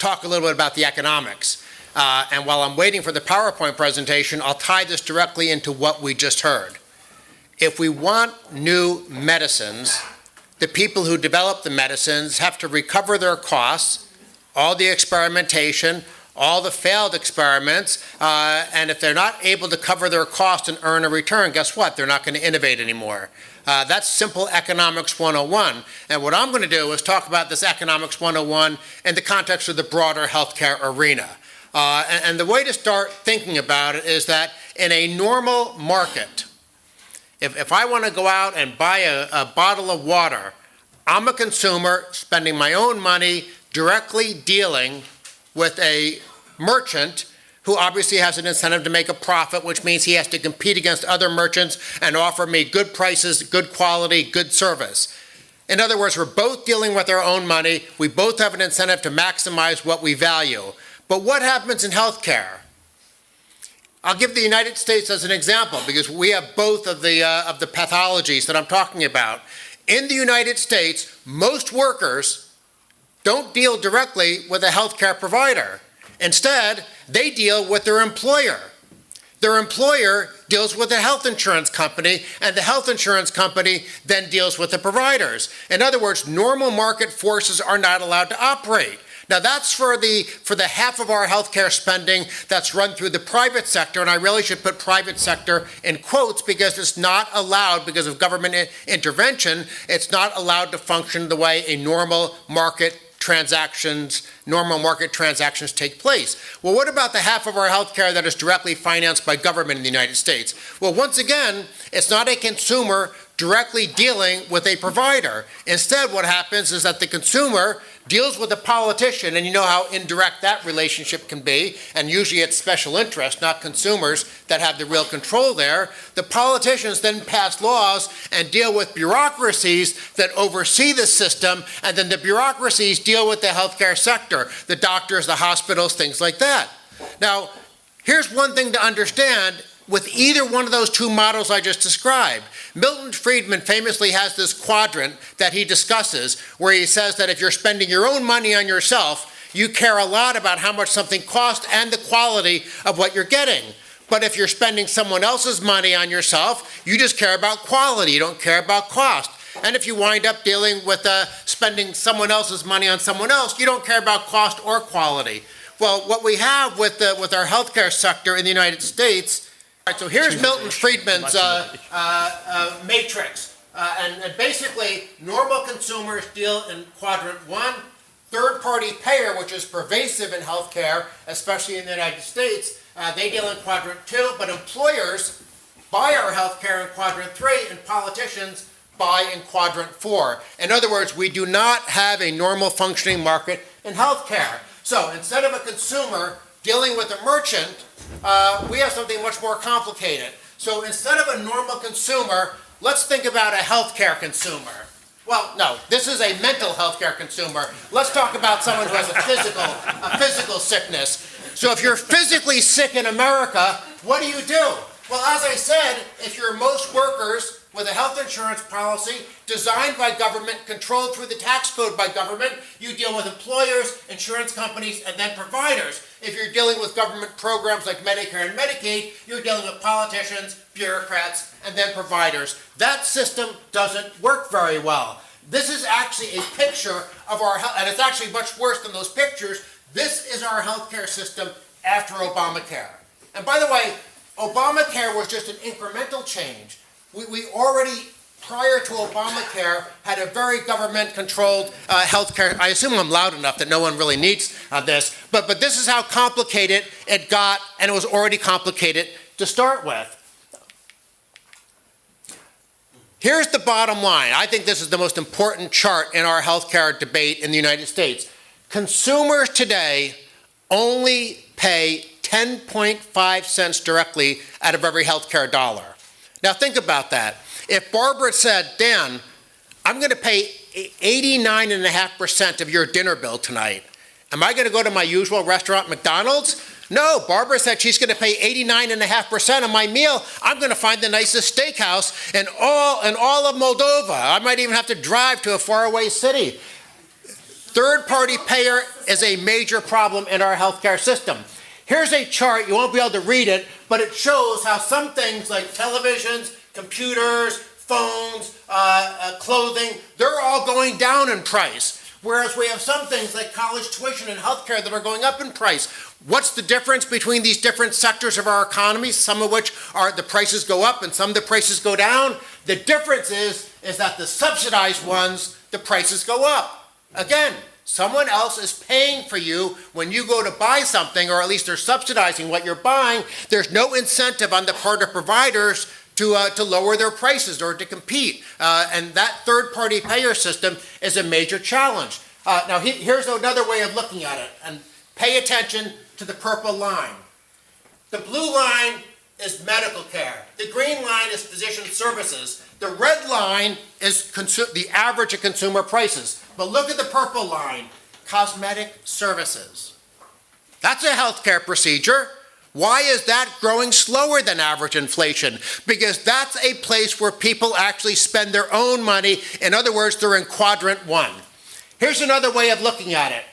talk a little bit about the economics. And while I'm waiting for the PowerPoint presentation, I'll tie this directly into what we just heard. If we want new medicines, the people who develop the medicines have to recover their costs, all the experimentation, all the failed experiments, and if they're not able to cover their cost and earn a return, guess what? They're not going to innovate anymore. That's simple economics 101. And what I'm going to do is talk about this economics 101 in the context of the broader healthcare arena. And the way to start thinking about it is that in a normal market, if I want to go out and buy a bottle of water, I'm a consumer spending my own money directly dealing with a merchant who obviously has an incentive to make a profit, which means he has to compete against other merchants and offer me good prices, good quality, good service. In other words, we're both dealing with our own money. We both have an incentive to maximize what we value. But what happens in healthcare? I'll give the United States as an example because we have both of the pathologies that I'm talking about. In the United States, most workers don't deal directly with a healthcare provider. Instead, they deal with their employer. Their employer deals with the health insurance company, and the health insurance company then deals with the providers. In other words, normal market forces are not allowed to operate. Now that's for the half of our healthcare spending that's run through the private sector, and I really should put private sector in quotes because it's not allowed, because of government intervention, it's not allowed to function the way a normal market transactions take place. Well, what about the half of our healthcare that is directly financed by government in the United States? Well, once again, it's not a consumer directly dealing with a provider. Instead, what happens is that the consumer deals with a politician, and you know how indirect that relationship can be, and usually it's special interests, not consumers, that have the real control there. The politicians then pass laws and deal with bureaucracies that oversee the system, and then the bureaucracies deal with the healthcare sector, the doctors, the hospitals, things like that. Now, here's one thing to understand with either one of those two models I just described. Milton Friedman famously has this quadrant that he discusses where he says that if you're spending your own money on yourself, you care a lot about how much something costs and the quality of what you're getting. But if you're spending someone else's money on yourself, you just care about quality, you don't care about cost. And if you wind up dealing with spending someone else's money on someone else, you don't care about cost or quality. Well, what we have with our healthcare sector in the United States. All right, so here's Milton Friedman's matrix. And basically, normal consumers deal in quadrant 1. Third-party payer, which is pervasive in healthcare, especially in the United States, they deal in quadrant 2. But employers buy our healthcare in quadrant 3, and politicians buy in quadrant 4. In other words, we do not have a normal functioning market in healthcare. So instead of a consumer dealing with a merchant, we have something much more complicated. So instead of a normal consumer, let's think about a healthcare consumer. Well, no, this is a mental healthcare consumer. Let's talk about someone who has a physical sickness. So if you're physically sick in America, what do you do? Well, as I said, if you're most workers with a health insurance policy designed by government, controlled through the tax code by government, you deal with employers, insurance companies, and then providers. If you're dealing with government programs like Medicare and Medicaid, you're dealing with politicians, bureaucrats, and then providers. That system doesn't work very well. This is actually a picture of our health, and it's actually much worse than those pictures. This is our healthcare system after Obamacare. And by the way, Obamacare was just an incremental change. We already, prior to Obamacare, had a very government-controlled healthcare. I assume I'm loud enough that no one really needs this, but this is how complicated it got, and it was already complicated to start with. Here's the bottom line. I think this is the most important chart in our healthcare debate in the United States. Consumers today only pay 10.5 cents directly out of every healthcare dollar. Now think about that. If Barbara said, Dan, I'm going to pay 89.5% of your dinner bill tonight, am I going to go to my usual restaurant, McDonald's? No, Barbara said she's going to pay 89.5% of my meal. I'm going to find the nicest steakhouse in all of Moldova. I might even have to drive to a faraway city. Third-party payer is a major problem in our healthcare system. Here's a chart, you won't be able to read it, but it shows how some things like televisions, computers, phones, clothing, they're all going down in price. Whereas we have some things like college tuition and healthcare that are going up in price. What's the difference between these different sectors of our economy, some of which are the prices go up and some of the prices go down? The difference is that the subsidized ones, the prices go up. Again, someone else is paying for you when you go to buy something, or at least they're subsidizing what you're buying. There's no incentive on the part of providers to lower their prices or to compete. And that third-party payer system is a major challenge. Now, here's another way of looking at it, and pay attention to the purple line. The blue line is medical care. The green line is physician services. The red line is the average of consumer prices. But look at the purple line, cosmetic services. That's a healthcare procedure. Why is that growing slower than average inflation? Because that's a place where people actually spend their own money. In other words, they're in quadrant one. Here's another way of looking at it.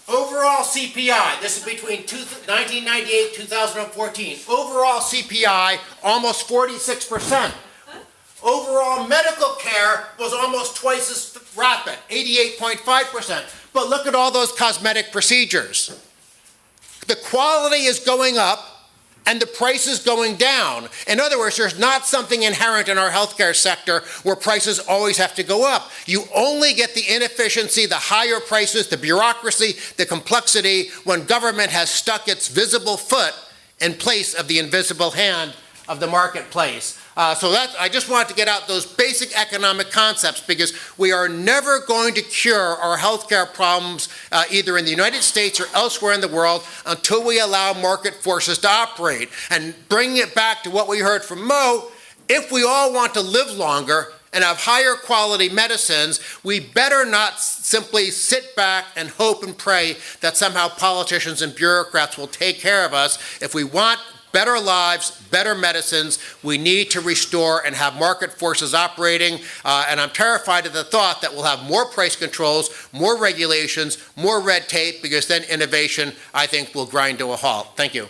Overall CPI, this is between 1998 and 2014. Overall CPI, almost 46%. Overall medical care was almost twice as rapid, 88.5%. But look at all those cosmetic procedures. The quality is going up and the price is going down. In other words, there's not something inherent in our healthcare sector where prices always have to go up. You only get the inefficiency, the higher prices, the bureaucracy, the complexity when government has stuck its visible foot in place of the invisible hand of the marketplace. I just wanted to get out those basic economic concepts because we are never going to cure our healthcare problems either in the United States or elsewhere in the world until we allow market forces to operate. And bringing it back to what we heard from Mo, if we all want to live longer and have higher quality medicines, we better not simply sit back and hope and pray that somehow politicians and bureaucrats will take care of us. If we want better lives, better medicines, we need to restore and have market forces operating. And I'm terrified of the thought that we'll have more price controls, more regulations, more red tape, because then innovation, I think, will grind to a halt. Thank you.